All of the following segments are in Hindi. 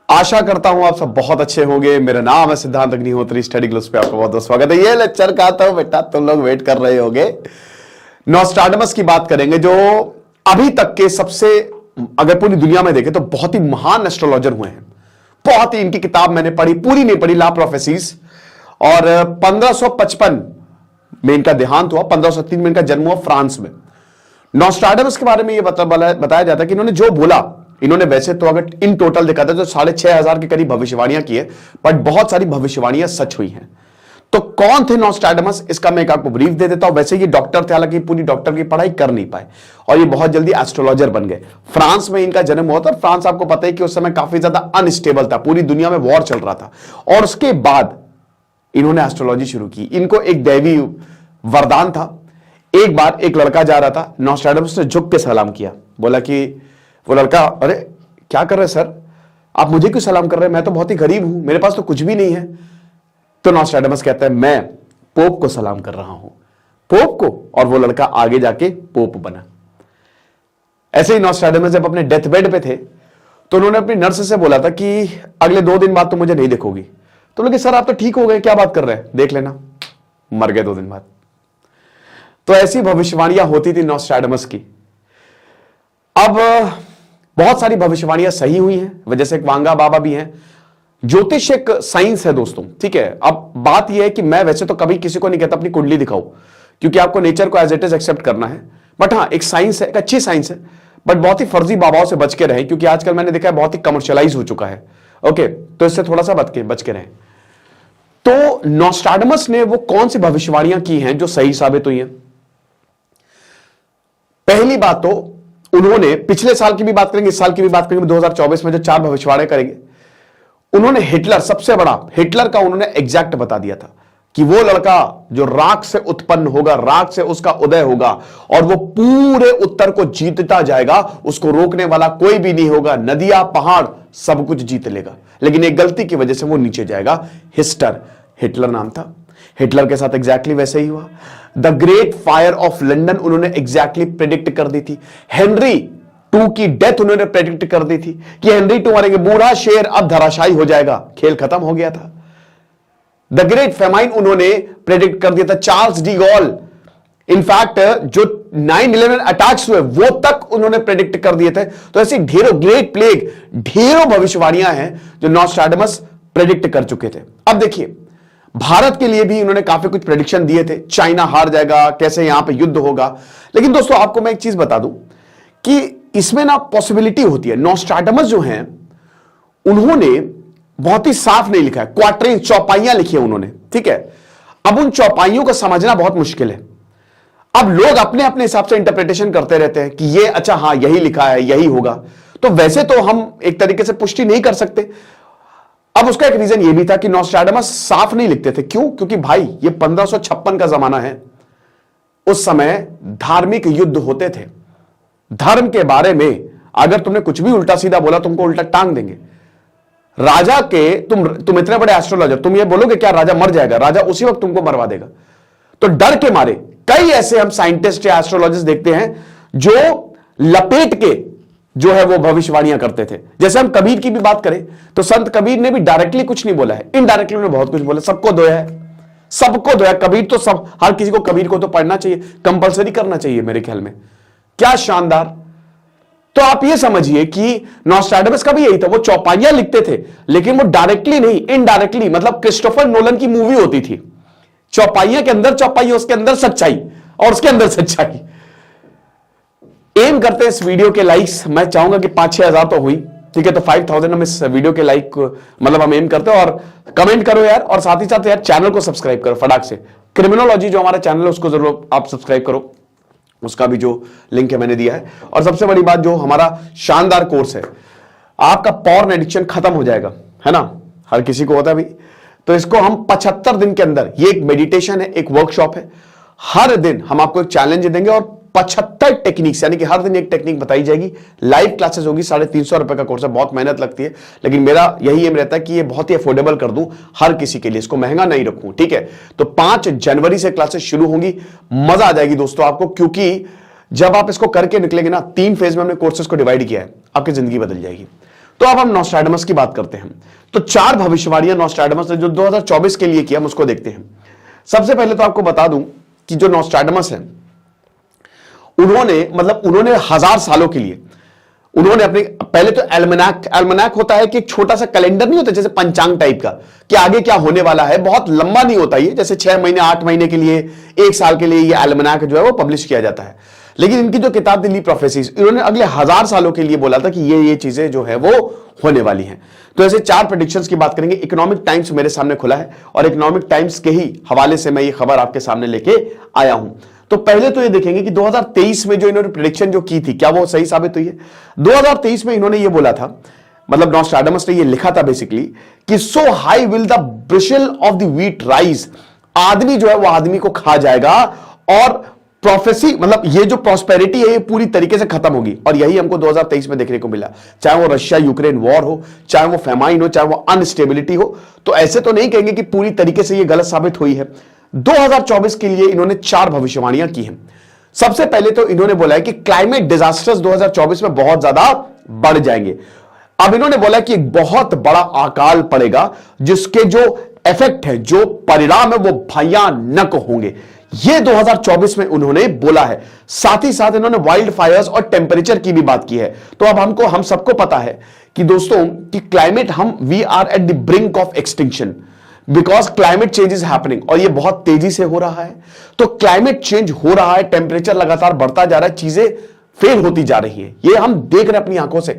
आशा करता हूं आप सब बहुत अच्छे होंगे। मेरा नाम है सिद्धांत अग्निहोत्री, स्टडी ग्लूस पे आपका बहुत बहुत स्वागत है। ये लेक्चर का तो बेटा तुम लोग वेट कर रहे होगे। नॉस्ट्राडमस की बात करेंगे, जो अभी तक के सबसे, अगर पूरी दुनिया में देखें तो बहुत ही महान एस्ट्रोलॉजर हुए हैं। बहुत ही, इनकी किताब मैंने पढ़ी, पूरी नहीं पढ़ी, ला प्रोफेसीज, और 1555 में इनका देहांत हुआ। 1503 में इनका जन्म हुआ फ्रांस में। नॉस्ट्राडमस के बारे में यह बताया जाता है कि इन्होंने जो बोला, इन्होंने वैसे तो अगर इन टोटल देखा था तो 6500 के करीब भविष्यवाणियां की है, बट बहुत सारी भविष्यवाणियां सच हुई हैं। तो कौन थे नॉस्ट्राडमस, इसका मैं एक आपको ब्रीफ दे देता हूं। वैसे ये डॉक्टर थे, हालांकि पूरी डॉक्टर की पढ़ाई कर नहीं पाए और ये बहुत जल्दी एस्ट्रोलॉजर बन गए। फ्रांस में इनका जन्म हुआ था। फ्रांस आपको पता है कि उस समय काफी ज्यादा अनस्टेबल था, पूरी दुनिया में वॉर चल रहा था, और उसके बाद इन्होंने एस्ट्रोलॉजी शुरू की। इनको एक दैवी वरदान था। एक बार एक लड़का जा रहा था, नॉस्ट्राडमस ने झुक के सलाम किया, बोला कि वो लड़का, अरे क्या कर रहे हैं सर, आप मुझे क्यों सलाम कर रहे हैं, मैं तो बहुत ही गरीब हूं, मेरे पास तो कुछ भी नहीं है। तो नॉस्ट्राडमस कहता है, मैं पोप को सलाम कर रहा हूं, पोप को। और वो लड़का आगे जाके पोप बना। ऐसे ही नॉस्ट्राडमस जब अपने डेथ बेड पे थे तो उन्होंने अपनी नर्स से बोला था कि अगले 2 दिन बाद तो मुझे नहीं देखोगी। तो बोले, सर आप तो ठीक हो गए, क्या बात कर रहे हैं, देख लेना। मर गए 2 दिन बाद। तो ऐसी भविष्यवाणियां होती थी नॉस्ट्राडमस की। अब बहुत सारी भविष्यवाणियां सही हुई हैं, जैसे एक वांगा बाबा भी हैं। ज्योतिष एक साइंस है दोस्तों, ठीक है। अब बात यह है कि मैं वैसे तो कभी किसी को नहीं कहता अपनी कुंडली दिखाओ, क्योंकि आपको नेचर को एज इट इज एक्सेप्ट करना है। बट हाँ, एक साइंस है, एक अच्छी साइंस है, बट बहुत ही फर्जी बाबाओं से बच के रहे, क्योंकि आजकल मैंने देखा है बहुत ही कमर्शियलाइज हो चुका है। ओके, तो इससे थोड़ा सा बच के रहे। तो नॉस्ट्राडमस ने वो कौन सी भविष्यवाणियां की हैं जो सही साबित हुई हैं? पहली बात तो उन्होंने, पिछले साल की भी बात करेंगे, इस साल की भी बात करेंगे, 2024 में जो 4 भविष्यवाणियां करेंगे, उन्होंने हिटलर, सबसे बड़ा हिटलर का उन्होंने एग्जैक्ट बता दिया था कि वो लड़का जो राख से उत्पन्न होगा, राख से उसका उदय होगा, और वो पूरे उत्तर को जीतता जाएगा, उसको रोकने वाला कोई भी नहीं होगा, नदियां पहाड़ सब कुछ जीत लेगा। लेकिन एक गलती की वजह से वो नीचे जाएगा। हिटलर नाम था। हिटलर के साथ एग्जैक्टली वैसे ही हुआ। The great fire of London उन्होंने एग्जैक्टली प्रेडिक्ट कर दी थी। हेनरी 2 की डेथ उन्होंने प्रेडिक्ट कर दी थी कि हेनरी 2 मरेंगे, बूढ़ा शेर अब धराशायी हो जाएगा, खेल खत्म हो गया था। द ग्रेट फेमाइन उन्होंने प्रेडिक्ट कर दिया था। चार्ल्स डी गॉल, इनफैक्ट जो 9/11 अटैक्स हुए वो तक उन्होंने प्रेडिक्ट कर दिए थे। तो ऐसी ढेरों, ग्रेट प्लेग, ढेरों भविष्यवाणियां हैं जो नॉस्ट्राडमस प्रेडिक्ट कर चुके थे। अब देखिए, भारत के लिए भी उन्होंने काफी कुछ प्रेडिक्शन दिए थे, चाइना हार जाएगा, कैसे यहां पे युद्ध होगा। लेकिन दोस्तों आपको मैं एक चीज बता दूं कि इसमें ना पॉसिबिलिटी होती है। नॉस्ट्राडमस जो हैं उन्होंने बहुत ही साफ नहीं लिखा है, क्वाट्रेन, चौपाइयां लिखी है उन्होंने, ठीक है। अब उन चौपाइयों को समझना बहुत मुश्किल है। अब लोग अपने अपने हिसाब से इंटरप्रिटेशन करते रहते हैं कि ये, अच्छा हाँ यही लिखा है, यही होगा। तो वैसे तो हम एक तरीके से पुष्टि नहीं कर सकते। अब उसका एक रीजन यह भी था कि नॉस्ट्राडमस साफ नहीं लिखते थे। क्यों? क्योंकि भाई ये 1556 का जमाना है। उस समय धार्मिक युद्ध होते थे। धर्म के बारे में अगर तुमने कुछ भी उल्टा सीधा बोला, तुमको उल्टा टांग देंगे। राजा के, तुम इतने बड़े एस्ट्रोलॉजर, तुम ये बोलोगे क्या राजा मर जाएगा, राजा उसी वक्त तुमको मरवा देगा। तो डर के मारे कई ऐसे हम साइंटिस्ट या एस्ट्रोलॉजिस्ट देखते हैं जो लपेट के जो है वो भविष्यवाणियां करते थे। जैसे हम कबीर की भी बात करें तो संत कबीर ने भी डायरेक्टली कुछ नहीं बोला है, इनडायरेक्टली उन्होंने बहुत कुछ बोला। सबको धोया है, सबको धोया। कबीर तो सब, हर किसी को कबीर को तो पढ़ना चाहिए, कंपलसरी करना चाहिए मेरे ख्याल में। क्या शानदार। तो आप ये समझिए कि नॉस्ट्राडमस का भी यही था, वो चौपाइयां लिखते थे, लेकिन वो डायरेक्टली नहीं, इनडायरेक्टली। मतलब क्रिस्टोफर नोलन की मूवी होती थी, चौपाइयां के अंदर चौपाइयां, उसके अंदर सच्चाई और उसके अंदर सच्चाई। एम करते हैं इस वीडियो के लाइक्स, मैं चाहूंगा कि 5-6 हजार तो हुई, ठीक है। तो 5000 हम इस वीडियो के लाइक, मतलब हम एम करते हैं। और कमेंट करो यार, और साथ ही साथ यार चैनल को सब्सक्राइब करो फटाक से। क्रिमिनोलॉजी जो हमारा चैनल है उसको जरूर आप सब्सक्राइब करो, उसका भी जो लिंक है मैंने दिया है। और सबसे बड़ी बात, जो हमारा शानदार कोर्स है, आपका पॉर्न एडिक्शन खत्म हो जाएगा, है ना, हर किसी को होता है भी। तो इसको हम 75 दिन के अंदर, ये एक मेडिटेशन है, एक वर्कशॉप है, हर दिन हम आपको एक चैलेंज देंगे और 75 टेक्निक्स, यानी कि हर दिन एक टेक्निक बताई जाएगी। लाइव क्लासेस होगी, 350 रुपए का कोर्स है, बहुत मेहनत लगती है, लेकिन मेरा यही एम रहता है कि ये बहुत ही अफोर्डेबल कर दूं हर किसी के लिए, इसको महंगा नहीं रखूं, ठीक है। तो 5 जनवरी से क्लासेस शुरू होंगी, मजा आ जाएगी दोस्तों आपको, क्योंकि जब आप इसको करके निकलेंगे ना, 3 फेज में हमने कोर्सेज को डिवाइड किया है, आपकी जिंदगी बदल जाएगी। तो अब हम नॉस्ट्रैडमस की बात करते हैं। तो 4 भविष्यवाणियां नॉस्ट्रैडमस ने जो 2024 के लिए किया, हम उसको देखते हैं। सबसे पहले तो आपको बता दूं कि जो नॉस्ट्रैडमस है, उन्होंने 1000 सालों के लिए उन्होंने अपने, पहले तो एल्मनाक होता है कि एक छोटा सा कैलेंडर नहीं होता जैसे पंचांग टाइप का, कि आगे क्या होने वाला है, बहुत लंबा नहीं होता ये, जैसे 6 महीने 8 महीने के लिए, 1 साल के लिए ये एल्मनाक जो है वो पब्लिश किया जाता है। लेकिन इनकी जो किताब दिल्ली प्रोफेसीज, इन्होंने अगले 1000 सालों के लिए बोला था कि ये चीजें जो है वो होने वाली हैं। तो ऐसे 4 प्रेडिक्शंस की बात करेंगे। इकोनॉमिक टाइम्स मेरे सामने खुला है और इकोनॉमिक टाइम्स के ही हवाले से मैं ये खबर आपके सामने लेके आया हूं। तो पहले तो ये देखेंगे कि 2023 में जो इन्होंने प्रेडिक्शन जो की थी, क्या वो सही साबित हुई है। 2023 में इन्होंने ये बोला था, मतलब नॉस्ट्रैडमस ने ये लिखा था बेसिकली, कि so high will the bristle of the wheat rise, आदमी जो है वो आदमी को खा जाएगा, और प्रोफेसी, मतलब ये जो प्रॉस्पेरिटी है ये पूरी तरीके से खत्म होगी। और यही हमको 2023 में देखने को मिला, चाहे वो रशिया यूक्रेन वॉर हो, चाहे वो फेमाइन हो, चाहे वो अनस्टेबिलिटी हो। तो ऐसे तो नहीं कहेंगे कि पूरी तरीके से ये गलत साबित हुई है। 2024 के लिए इन्होंने 4 भविष्यवाणियां की हैं। सबसे पहले तो इन्होंने बोला है कि क्लाइमेट डिजास्टर्स 2024 में बहुत ज्यादा बढ़ जाएंगे। अब इन्होंने बोला कि एक बहुत बड़ा अकाल पड़ेगा जिसके जो इफेक्ट है, जो परिणाम है, वो भयानक होंगे। ये 2024 में उन्होंने बोला है। साथ ही साथ इन्होंने वाइल्ड फायर्स और टेम्परेचर की भी बात की है। तो अब हम सबको पता है कि दोस्तों कि climate, we are at the brink of extinction because climate change is happening, और ये बहुत तेजी से हो रहा है। तो क्लाइमेट चेंज हो रहा है, टेम्परेचर लगातार बढ़ता जा रहा है, चीजें फेल होती जा रही है। ये हम देख रहे हैं अपनी आंखों से।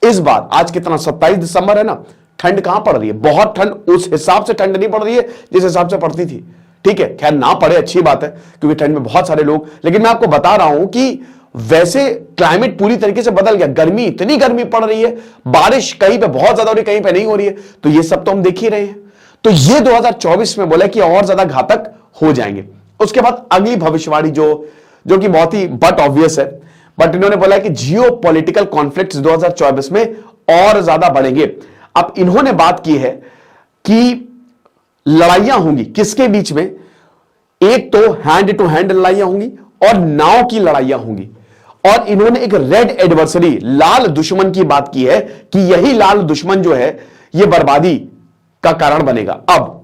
इस बार आज कितना 27 दिसंबर है ना, ठंड कहां पड़ रही है, बहुत ठंड, उस हिसाब से ठंड नहीं पड़ रही है जिस हिसाब से पड़ती थी। ठीक है, खैर ना पड़े अच्छी बात है, क्योंकि ठंड में बहुत सारे लोग, लेकिन मैं आपको बता रहा हूं कि वैसे क्लाइमेट पूरी तरीके से बदल गया। गर्मी, इतनी गर्मी पड़ रही है, बारिश कहीं पे बहुत ज्यादा हो रही है, कहीं पे नहीं हो रही है। तो ये सब तो हम देख ही रहे हैं। तो ये 2024 में बोला कि और ज्यादा घातक हो जाएंगे। उसके बाद अगली भविष्यवाणी जो कि बहुत ही बट ऑब्वियस है, बट इन्होंने बोला है कि जियो पॉलिटिकल कॉन्फ्लिक्ट्स 2024 में और ज्यादा बढ़ेंगे। अब इन्होंने बात की है कि लड़ाइयां होंगी किसके बीच में, एक तो हैंड टू हैंड लड़ाइयां होंगी और नाव की लड़ाइयां होंगी। और इन्होंने एक रेड एडवर्सरी, लाल दुश्मन की बात की है कि यही लाल दुश्मन जो है ये बर्बादी का कारण बनेगा। अब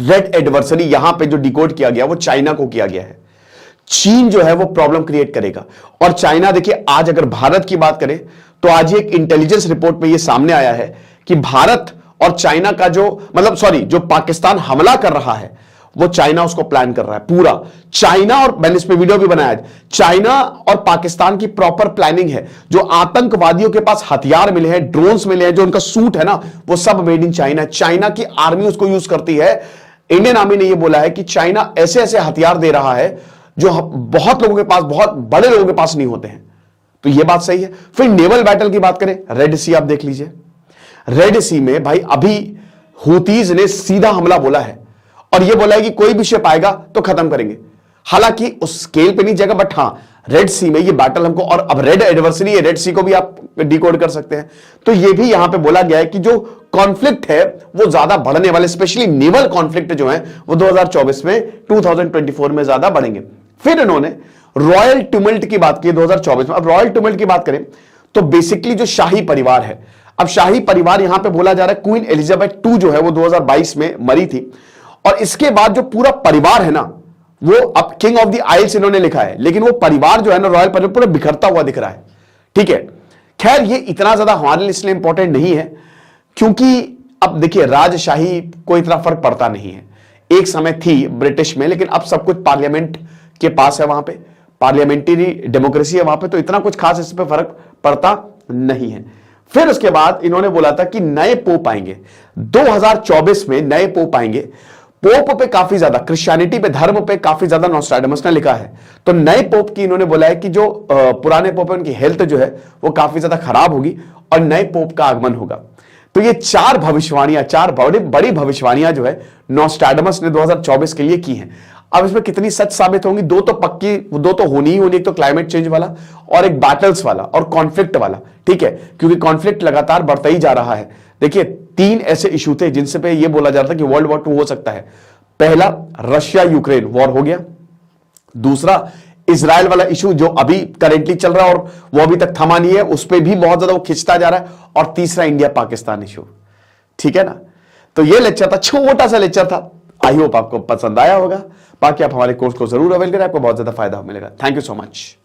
रेड एडवर्सरी यहां पे जो डिकोड किया गया वो चाइना को किया गया है। चीन जो है वो प्रॉब्लम क्रिएट करेगा। और चाइना, देखिए आज अगर भारत की बात करें तो आज एक इंटेलिजेंस रिपोर्ट में ये सामने आया है कि भारत और चाइना का जो पाकिस्तान हमला कर रहा है वो चाइना उसको प्लान कर रहा है पूरा। चाइना, और मैंने इस पे वीडियो भी बनाया है, चाइना और पाकिस्तान की प्रॉपर प्लानिंग है। जो आतंकवादियों के पास हथियार मिले हैं, ड्रोन्स मिले हैं, जो उनका सूट है ना, वो सब मेड इन चाइना। चाइना की आर्मी उसको यूज करती है। इंडियन आर्मी ने यह बोला है कि चाइना ऐसे ऐसे हथियार दे रहा है जो बहुत लोगों के पास, बहुत बड़े लोगों के पास नहीं होते हैं। तो यह बात सही है। फिर नेवल बैटल की बात करें, रेड सी आप देख लीजिए। रेड सी में भाई अभी हुतीज ने सीधा हमला बोला है और यह बोला है कि कोई भी शिप आएगा तो खत्म करेंगे। हालांकि उस स्केल पे नहीं जाएगा, बट हां रेड सी में ये बैटल हमको, और अब रेड एडवर्सरी है, रेड सी को भी आप डिकोड कर सकते हैं। तो ये भी यहां पे बोला गया है कि जो कॉन्फ्लिक्ट है वो ज्यादा बढ़ने वाले, स्पेशली नेवल कॉन्फ्लिक्ट जो है वो 2024 में, 2024 में ज्यादा बढ़ेंगे। फिर इन्होंने रॉयल ट्यूमल्ट की बात की 2024 में। अब रॉयल ट्यूमल्ट की बात करें तो बेसिकली जो शाही परिवार है, अब शाही परिवार यहां पे बोला जा रहा है, क्वीन एलिजाबेथ 2 जो है वो 2022 में मरी थी, और इसके बाद जो पूरा परिवार है ना, वो अब किंग ऑफ द आइल्स इन्होंने लिखा है, लेकिन वो परिवार जो है ना, रॉयल परिवार पूरा बिखरता हुआ दिख रहा है। ठीक है, खैर ये इतना ज्यादा हमारे लिए इसलिए इंपॉर्टेंट नहीं है, क्योंकि अब देखिए राजशाही को इतना फर्क पड़ता नहीं है। एक समय थी ब्रिटिश में, लेकिन अब सब कुछ पार्लियामेंट के पास है, वहां पे पार्लियामेंट्री डेमोक्रेसी है वहां पे, तो इतना कुछ खास इस पे फर्क पड़ता नहीं है। फिर उसके बाद इन्होंने बोला था कि नए पोप आएंगे 2024 में, नए पोप आएंगे। पोप पे काफी ज्यादा, क्रिश्चियनिटी पे, धर्म पे काफी ज्यादा नॉस्ट्रैडमस ने लिखा है। तो नए पोप की इन्होंने बोला है कि जो पुराने पोप है उनकी हेल्थ जो है वो काफी ज्यादा खराब होगी और नए पोप का आगमन होगा। तो ये 4 भविष्यवाणियां, 4 बड़ी भविष्यवाणियां जो है नॉस्ट्रैडमस ने 2024 के लिए की हैं। अब इसमें कितनी सच साबित होंगी, 2 तो पक्की, 2 तो होनी ही होनी, एक तो क्लाइमेट चेंज वाला और एक बैटल्स वाला और कॉन्फ्लिक्ट वाला। ठीक है, क्योंकि कॉन्फ्लिक्ट लगातार बढ़ता ही जा रहा है। देखिए 3 ऐसे इशू थे जिनसे पे ये बोला जा रहा था कि वर्ल्ड वॉर 2 हो सकता है। पहला, रशिया यूक्रेन वॉर हो गया। दूसरा, इजराइल वाला इशू जो अभी करेंटली चल रहा है और वो अभी तक थमा नहीं है, उस पर भी बहुत ज्यादा वो खिंचता जा रहा है, और तीसरा इंडिया पाकिस्तान इशू। ठीक है ना। तो ये लेक्चर था, छोटा सा लेक्चर था, आई होप आपको पसंद आया होगा। बाकी आप हमारे कोर्स को जरूर अवेल करें, आपको बहुत ज्यादा फायदा मिलेगा। Thank you so much.